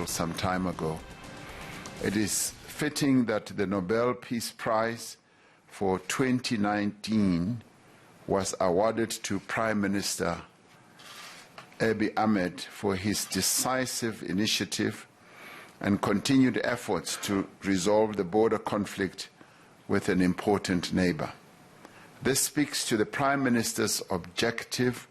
some time ago. It is fitting that the Nobel Peace Prize for 2019 was awarded to Prime Minister Abiy Ahmed for his decisive initiative and continued efforts to resolve the border conflict with an important neighbor. This speaks to the Prime Minister's objective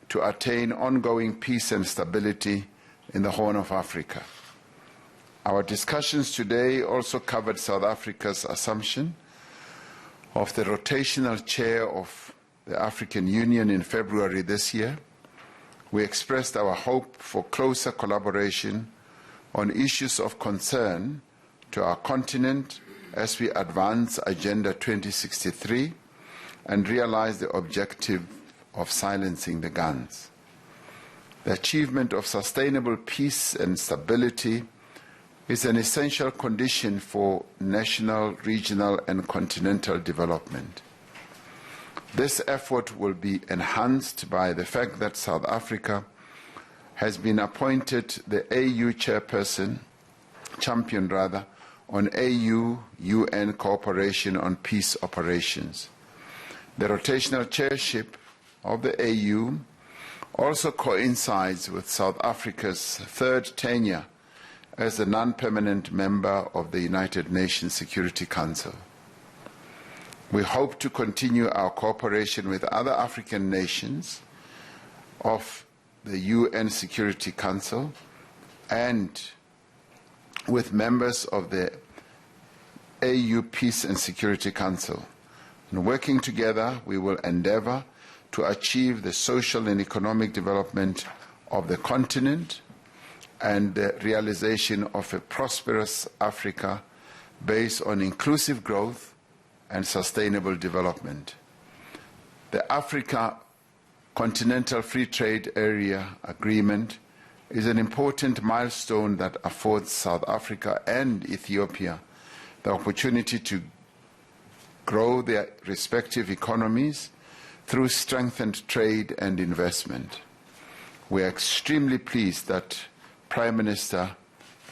to attain ongoing peace and stability in the Horn of Africa. Our discussions today also covered South Africa's assumption of the rotational chair of the African Union in February this year. We expressed our hope for closer collaboration on issues of concern to our continent as we advance Agenda 2063 and realize the objective of silencing the guns. The achievement of sustainable peace and stability is an essential condition for national, regional, and continental development. This effort will be enhanced by the fact that South Africa has been appointed the AU champion on AU-UN cooperation on peace operations. The rotational chairship of the AU also coincides with South Africa's third tenure as a non-permanent member of the United Nations Security Council. We hope to continue our cooperation with other African nations of the UN Security Council and with members of the AU Peace and Security Council. And working together, we will endeavor to achieve the social and economic development of the continent and the realization of a prosperous Africa based on inclusive growth and sustainable development. The Africa Continental Free Trade Area Agreement is an important milestone that affords South Africa and Ethiopia the opportunity to grow their respective economies through strengthened trade and investment. We are extremely pleased that Prime Minister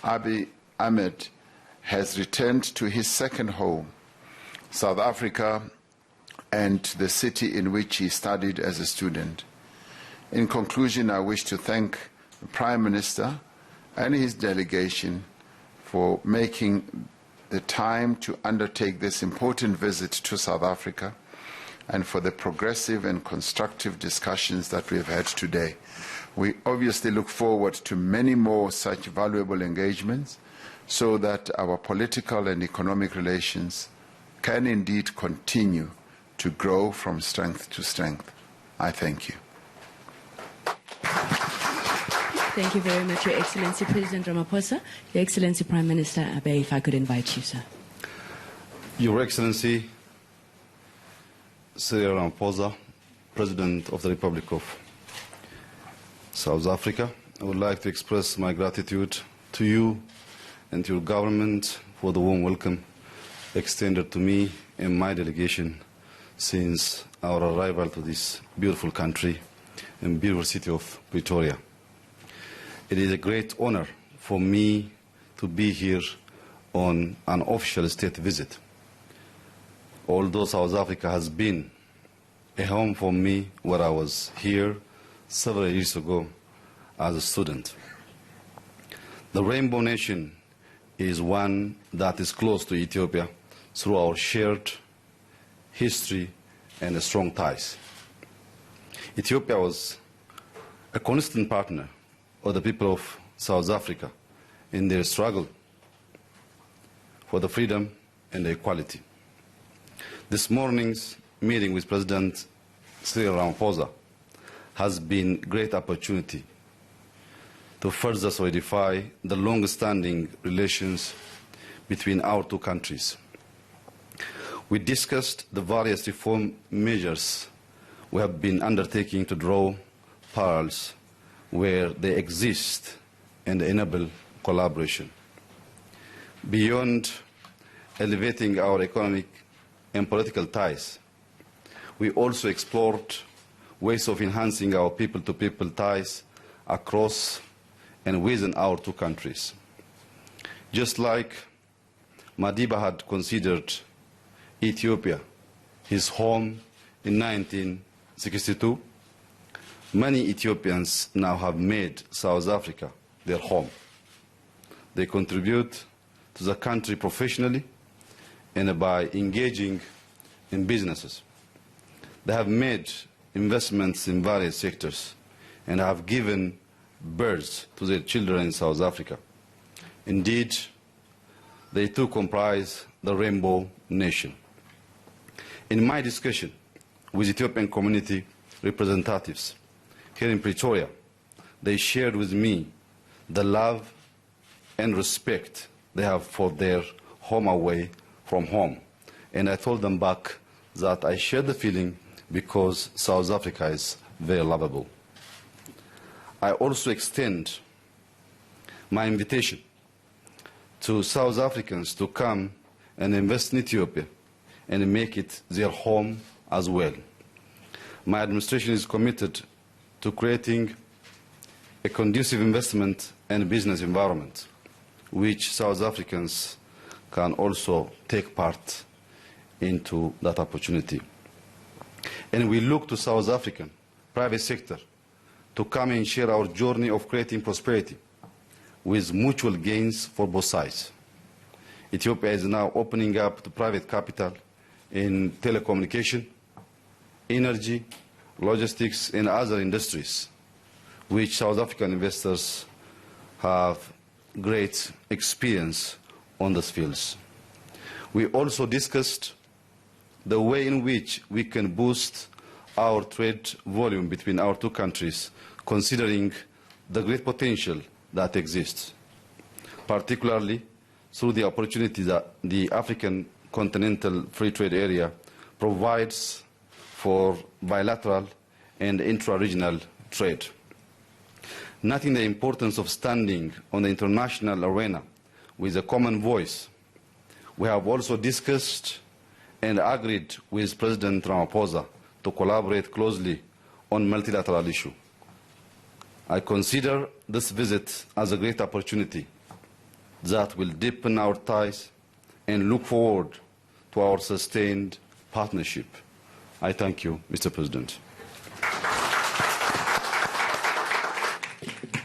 Abiy Ahmed has returned to his second home, South Africa, and the city in which he studied as a student. In conclusion, I wish to thank the Prime Minister and his delegation for making the time to undertake this important visit to South Africa and for the progressive and constructive discussions that we have had today. We obviously look forward to many more such valuable engagements so that our political and economic relations can indeed continue to grow from strength to strength. I thank you. Thank you very much, Your Excellency President Ramaphosa. Your Excellency Prime Minister Abiy, if I could invite you, sir. Your Excellency Cyril Ramaphosa, President of the Republic of South Africa, I would like to express my gratitude to you and to your government for the warm welcome extended to me and my delegation since our arrival to this beautiful country and beautiful city of Pretoria. It is a great honor for me to be here on an official state visit. Although South Africa has been a home for me where I was here several years ago as a student. The Rainbow Nation is one that is close to Ethiopia through our shared history and strong ties. Ethiopia was a constant partner of the people of South Africa in their struggle for the freedom and the equality. This morning's meeting with President Cyril Ramaphosa has been a great opportunity to further solidify the long-standing relations between our two countries. We discussed the various reform measures we have been undertaking to draw parallels where they exist and enable collaboration. Beyond elevating our economic and political ties, we also explored ways of enhancing our people-to-people ties across and within our two countries. Just like Madiba had considered Ethiopia his home in 1962, many Ethiopians now have made South Africa their home. They contribute to the country professionally and by engaging in businesses. They have made investments in various sectors and have given birth to their children in South Africa. Indeed, they too comprise the Rainbow Nation. In my discussion with Ethiopian community representatives here in Pretoria, they shared with me the love and respect they have for their home away from home. And I told them back that I share the feeling because South Africa is very lovable. I also extend my invitation to South Africans to come and invest in Ethiopia and make it their home as well. My administration is committed to creating a conducive investment and business environment, which South Africans can also take part into that opportunity. And we look to South African private sector to come and share our journey of creating prosperity with mutual gains for both sides. Ethiopia is now opening up to private capital in telecommunication, energy, logistics, and other industries, which South African investors have great experience on these fields. We also discussed the way in which we can boost our trade volume between our two countries, considering the great potential that exists, particularly through the opportunity that the African Continental Free Trade Area provides for bilateral and intra-regional trade. Noting the importance of standing on the international arena with a common voice, we have also discussed and agreed with President Ramaphosa to collaborate closely on multilateral issues. I consider this visit as a great opportunity that will deepen our ties and look forward to our sustained partnership. I thank you, Mr. President.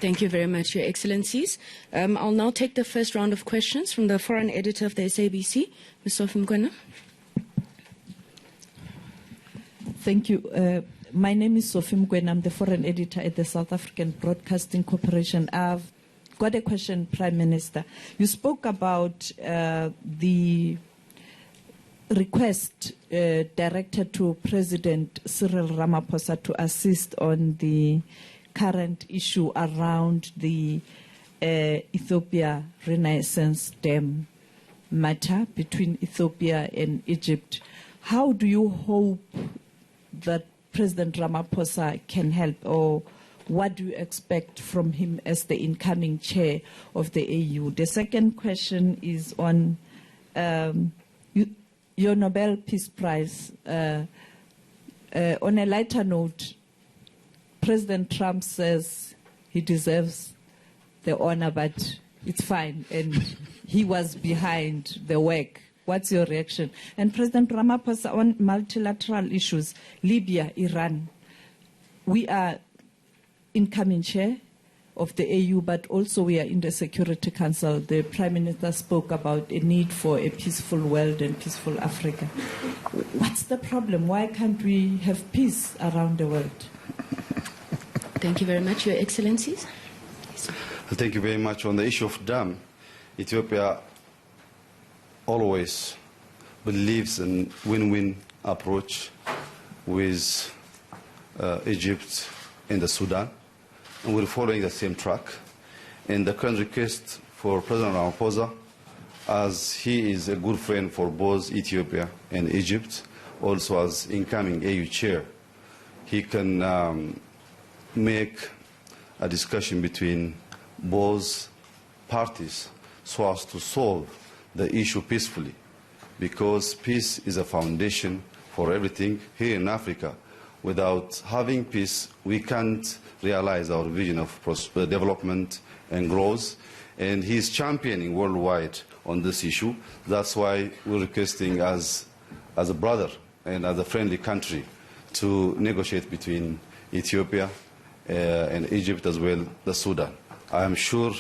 Thank you very much, Your Excellencies. I'll now take the first round of questions from the foreign editor of the SABC, Ms. Sophie Mkwena. Thank you. My name is Sophie Mkwena. I'm the foreign editor at the South African Broadcasting Corporation. I've got a question, Prime Minister. You spoke about the request directed to President Cyril Ramaphosa to assist on the current issue around the Ethiopia Renaissance Dam matter between Ethiopia and Egypt. How do you hope that President Ramaphosa can help, or what do you expect from him as the incoming chair of the AU? The second question is on your Nobel Peace Prize. On a lighter note, President Trump says he deserves the honor, but it's fine, and he was behind the work. What's your reaction? And President Ramaphosa, on multilateral issues, Libya, Iran, we are incoming chair of the AU, but also we are in the Security Council. The Prime Minister spoke about a need for a peaceful world and peaceful Africa. What's the problem? Why can't we have peace around the world? Thank you very much, Your Excellencies. Thank you very much. On the issue of dam, Ethiopia always believes in win-win approach with Egypt and the Sudan, and we're following the same track. And the current request for President Ramaphosa, as he is a good friend for both Ethiopia and Egypt, also as incoming AU chair, he can make a discussion between both parties so as to solve the issue peacefully, because peace is a foundation for everything. Here in Africa, Without having peace, we can't realize our vision of development and growth. And he's championing worldwide on this issue. That's why we're requesting as a brother and as a friendly country to negotiate between Ethiopia and Egypt as well as Sudan. I am sure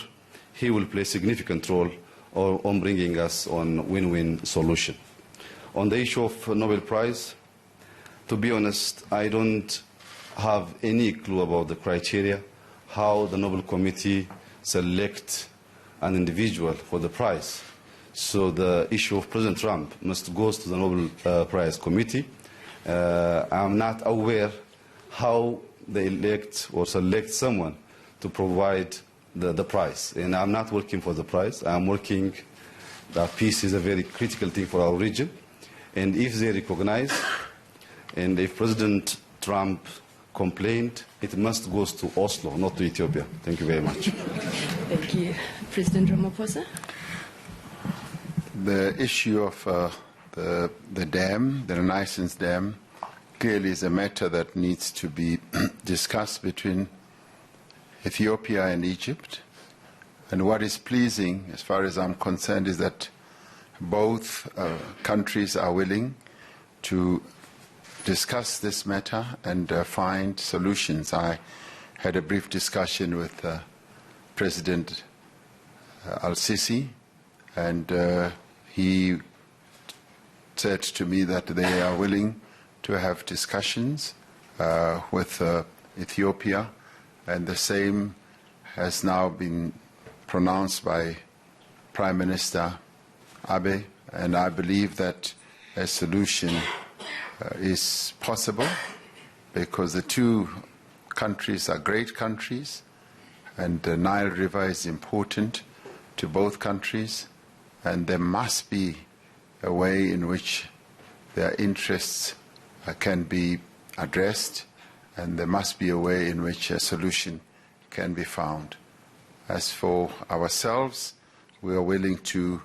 he will play a significant role on bringing us on win-win solution. On the issue of Nobel Prize, to be honest, I don't have any clue about the criteria, how the Nobel Committee select an individual for the prize. So the issue of President Trump must go to the Nobel Prize Committee. I'm not aware how they elect or select someone to provide the prize. And I'm not working for the prize. I'm working that peace is a very critical thing for our region. And if they recognize, and if President Trump complained, it must go to Oslo, not to Ethiopia. Thank you very much. Thank you. President Ramaphosa. The issue of the dam, the Renaissance Dam, clearly is a matter that needs to be discussed between Ethiopia and Egypt. And what is pleasing, as far as I'm concerned, is that both countries are willing to discuss this matter and find solutions. I had a brief discussion with President al-Sisi, and he said to me that they are willing to have discussions with Ethiopia, and the same has now been pronounced by Prime Minister Abiy, and I believe that a solution is possible because the two countries are great countries, and the Nile River is important to both countries, and there must be a way in which their interests can be addressed, and there must be a way in which a solution can be found. As for ourselves, we are willing to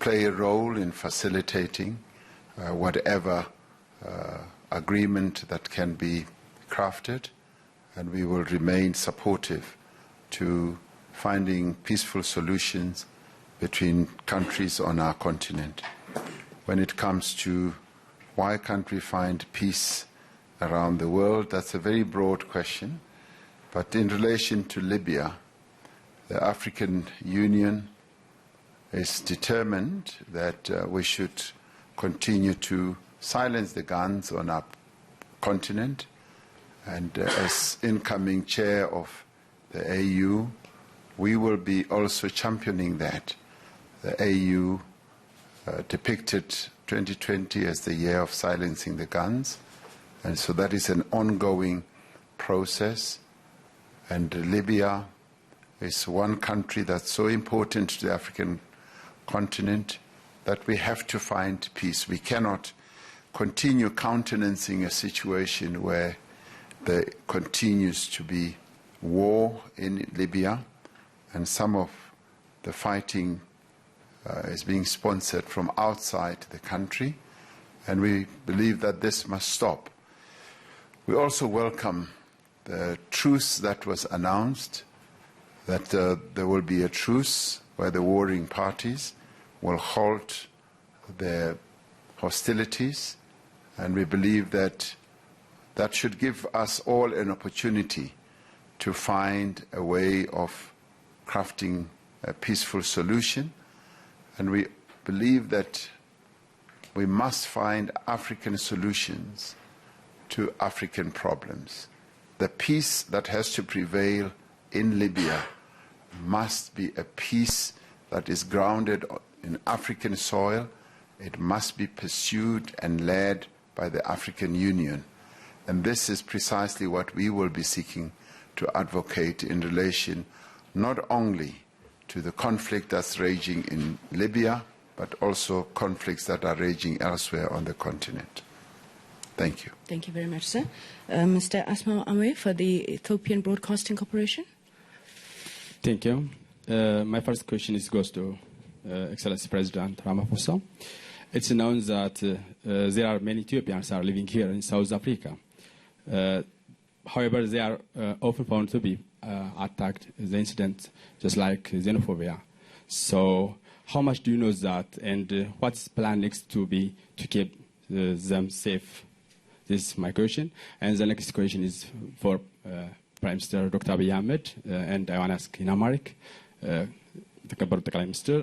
play a role in facilitating whatever agreement that can be crafted, and we will remain supportive to finding peaceful solutions between countries on our continent. When it comes to why can't we find peace around the world, that's a very broad question. But in relation to Libya, the African Union is determined that we should continue to silence the guns on our continent. And as incoming chair of the AU, we will be also championing that. The AU depicted 2020 as the year of silencing the guns, and so that is an ongoing process. And Libya is one country that's so important to the African continent that we have to find peace. We cannot continue countenancing a situation where there continues to be war in Libya, and some of the fighting is being sponsored from outside the country, and we believe that this must stop. We also welcome the truce that was announced, that there will be a truce where the warring parties will halt their hostilities, and we believe that that should give us all an opportunity to find a way of crafting a peaceful solution. And we believe that we must find African solutions to African problems. The peace that has to prevail in Libya must be a peace that is grounded in African soil. It must be pursued and led by the African Union. And this is precisely what we will be seeking to advocate in relation not only to the conflict that's raging in Libya, but also conflicts that are raging elsewhere on the continent. Thank you. Thank you very much, sir. Mr. Asma Amwe for the Ethiopian Broadcasting Corporation. Thank you. My first question goes to Excellency President Ramaphosa. It's known that there are many Ethiopians are living here in South Africa. However, they are often found to be attacked, the incident, just like xenophobia. So how much do you know that, and what's plan next to keep them safe? This is my question. And the next question is for Prime Minister Dr. Abiy Ahmed, and I want to ask in Amharic. ተከበሩ ጠቅላይ ሚኒስትር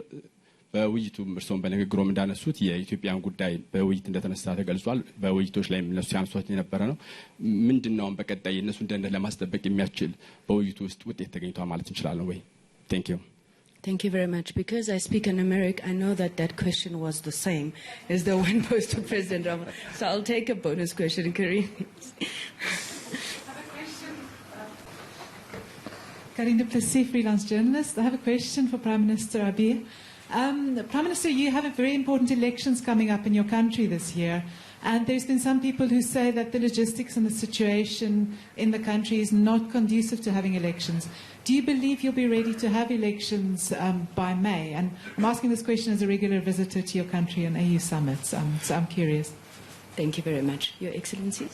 በውይይቱ እርስዎም በንግግሮም እንዳነሱት የኢትዮጵያን ጉዳይ በውይይት እንደተነሳ ተገልጿል። በውይይቶች ላይ እነሱ ያነሱት የነበረ ነው። ምንድነው በቀጣይ እነሱ እንደነ ለማስጠበቅ የሚያስችል በውይይቱ ውስጥ ውጤት ተገኝቷል ማለት እንችላለን ወይ? Thank you. Thank you very much. Because I speak in Amharic, I know that that question was the same as the one posed to President Ramaphosa. So I'll take a bonus question, Karim. Karine du Plessis, freelance journalist. I have a question for Prime Minister Abiy. Prime Minister, you have a very important elections coming up in your country this year. And there's been some people who say that the logistics and the situation in the country is not conducive to having elections. Do you believe you'll be ready to have elections by May? And I'm asking this question as a regular visitor to your country and AU summits, so I'm curious. Thank you very much. Your Excellencies.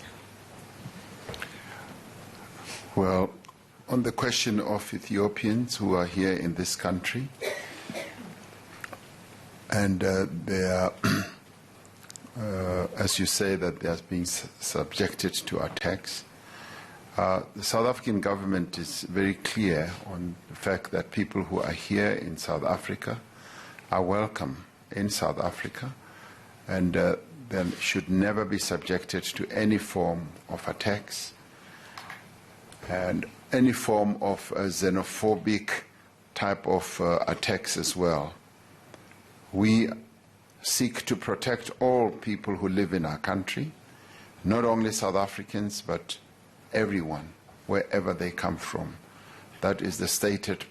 Well, on the question of Ethiopians who are here in this country, and they are, as you say, that they are being subjected to attacks, the South African government is very clear on the fact that people who are here in South Africa are welcome in South Africa, and they should never be subjected to any form of attacks and any form of xenophobic type of attacks as well. We seek to protect all people who live in our country, not only South Africans, but everyone, wherever they come from. That is the stated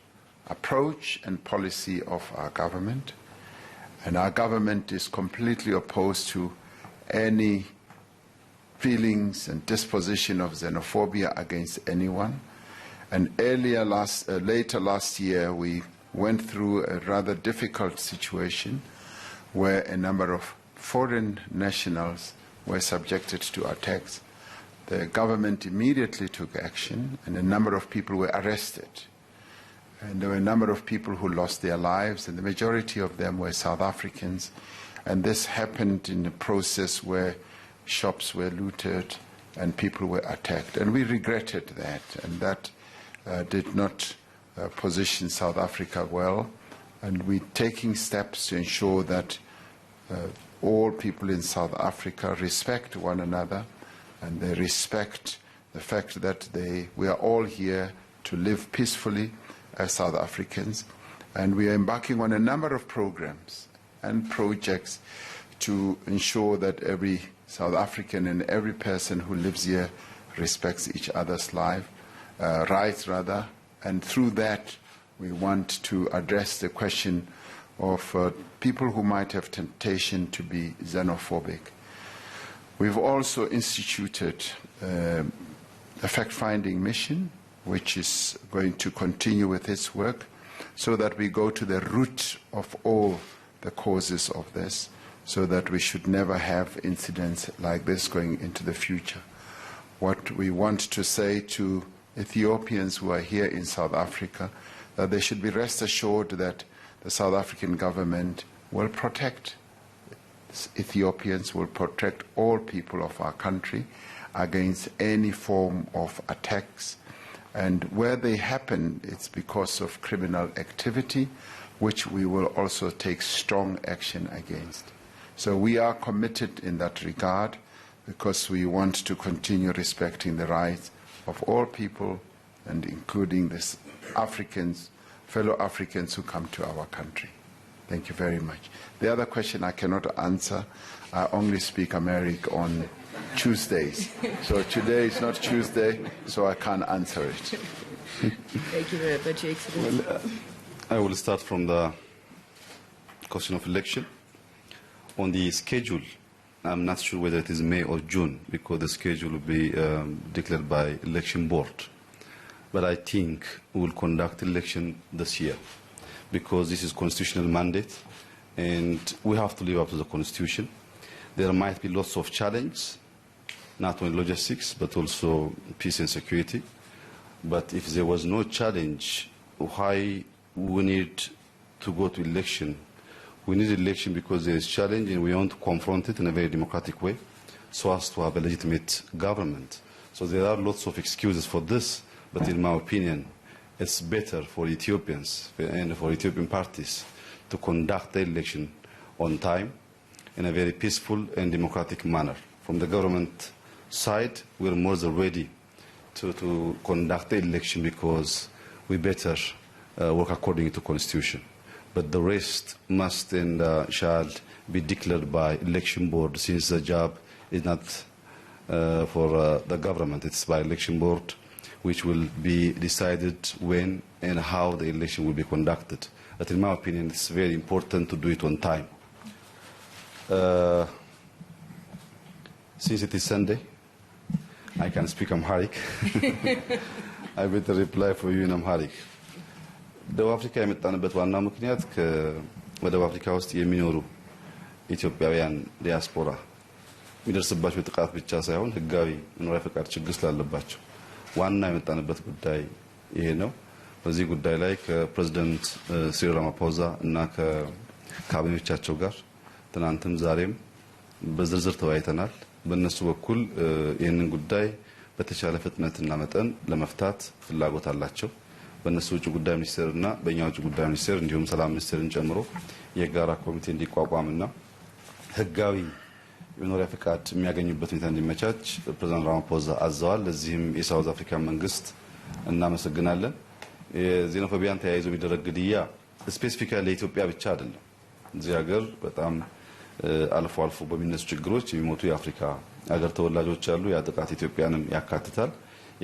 approach and policy of our government. And our government is completely opposed to any feelings and disposition of xenophobia against anyone. And later last year, we went through a rather difficult situation where a number of foreign nationals were subjected to attacks. The government immediately took action, and a number of people were arrested. And there were a number of people who lost their lives, and the majority of them were South Africans. And this happened in a process where shops were looted and people were attacked. And we regretted that, and that did not position South Africa well, and we're taking steps to ensure that all people in South Africa respect one another, and they respect the fact that we are all here to live peacefully as South Africans, and we are embarking on a number of programs and projects to ensure that every South African and every person who lives here respects each other's rights, and through that we want to address the question of people who might have temptation to be xenophobic. We've also instituted a fact-finding mission, which is going to continue with its work, so that we go to the root of all the causes of this, so that we should never have incidents like this going into the future. What we want to say to Ethiopians who are here in South Africa, that they should be rest assured that the South African government will protect Ethiopians, will protect all people of our country against any form of attacks. And where they happen, it's because of criminal activity, which we will also take strong action against. So we are committed in that regard because we want to continue respecting the rights of all people, and including the fellow Africans who come to our country. Thank you very much. The other question I cannot answer. I only speak Amharic on Tuesdays. So today is not Tuesday, so I can't answer it. Thank you very much, Your Excellency. Well, I will start from the question of election. On the schedule, I'm not sure whether it is May or June, because the schedule will be declared by election board. But I think we will conduct election this year, because this is constitutional mandate, and we have to live up to the constitution. There might be lots of challenges, not only logistics, but also peace and security. But if there was no challenge, why we need to go to election? We need election because there is challenge and we want to confront it in a very democratic way so as to have a legitimate government. So there are lots of excuses for this, but in my opinion, it's better for Ethiopians and for Ethiopian parties to conduct the election on time in a very peaceful and democratic manner. From the government side, we're more than ready to conduct the election because we better work according to constitution. But the rest must and shall be declared by election board, since the job is not for the government, it's by election board, which will be decided when and how the election will be conducted. But in my opinion, it's very important to do it on time. Since it is Sunday, I can speak Amharic. I better reply for you in Amharic. ደቡብ አፍሪካ የመጣንበት ዋናው ምክንያት በደቡብ አፍሪካ ውስጥ የሚኖሩ ኢትዮጵያውያን ዲያስፖራ የሚደርስባቸው ጥቃት ብቻ ሳይሆን ህጋዊ መኖሪያ ፈቃድ ችግር ስላለባቸው ዋና የመጣንበት ጉዳይ ይሄ ነው። በዚህ ጉዳይ ላይ ከፕሬዝዳንት ሲሪል ራማፖዛ እና ከካቢኔዎቻቸው ጋር ትናንትም ዛሬም በዝርዝር ተወያይተናል። በእነሱ በኩል ይህንን ጉዳይ በተቻለ ፍጥነትና መጠን ለመፍታት ፍላጎት አላቸው። በእነሱ ውጭ ጉዳይ ሚኒስቴርና በእኛ ውጭ ጉዳይ ሚኒስቴር እንዲሁም ሰላም ሚኒስቴርን ጨምሮ የጋራ ኮሚቴ እንዲቋቋምና ህጋዊ የመኖሪያ ፈቃድ የሚያገኙበት ሁኔታ እንዲመቻች ፕሬዝዳንት ራማፖዛ አዘዋል። ለዚህም የሳውዝ አፍሪካ መንግስት እናመሰግናለን። የዜኖፎቢያን ተያይዞ የሚደረግ ግድያ ስፔሲፊካሊ ለኢትዮጵያ ብቻ አይደለም። እዚህ ሀገር በጣም አልፎ አልፎ በሚነሱ ችግሮች የሚሞቱ የአፍሪካ ሀገር ተወላጆች አሉ። ያ ጥቃት ኢትዮጵያንም ያካትታል።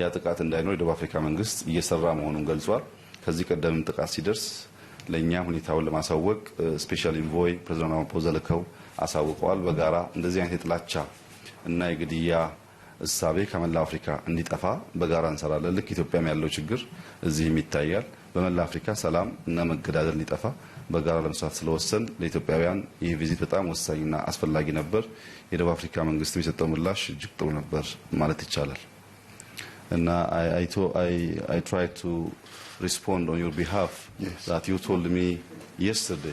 ያ ጥቃት እንዳይኖር የደቡብ አፍሪካ መንግስት እየሰራ መሆኑን ገልጿል። ከዚህ ቀደም ጥቃት ሲደርስ ለኛ ሁኔታውን ለማሳወቅ ስፔሻል ኢንቮይ ፕሬዝዳንት ራማፖዛ ልከው አሳውቀዋል። በጋራ እንደዚህ አይነት የጥላቻ እና የግድያ እሳቤ ከመላ አፍሪካ እንዲጠፋ በጋራ እንሰራለን። ልክ ኢትዮጵያም ያለው ችግር እዚህም ይታያል። በመላ አፍሪካ ሰላም እና መገዳደል እንዲጠፋ በጋራ ለመስራት ስለወሰን ለኢትዮጵያውያን ይህ ቪዚት በጣም ወሳኝና አስፈላጊ ነበር። የደቡብ አፍሪካ መንግስት የሰጠው ምላሽ እጅግ ጥሩ ነበር ማለት ይቻላል። And I tried to respond on your behalf. Yes. That you told me yesterday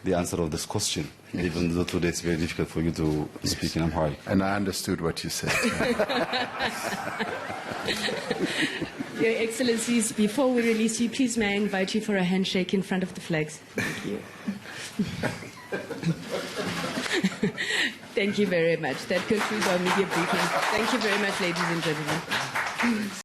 the answer of this question, even though today it's very difficult for you to speak in Amharic. And I understood what you said. Your Excellencies, before we release you, please may I invite you for a handshake in front of the flags. Thank you. Thank you very much. That concludes our media briefing. Thank you very much, ladies and gentlemen.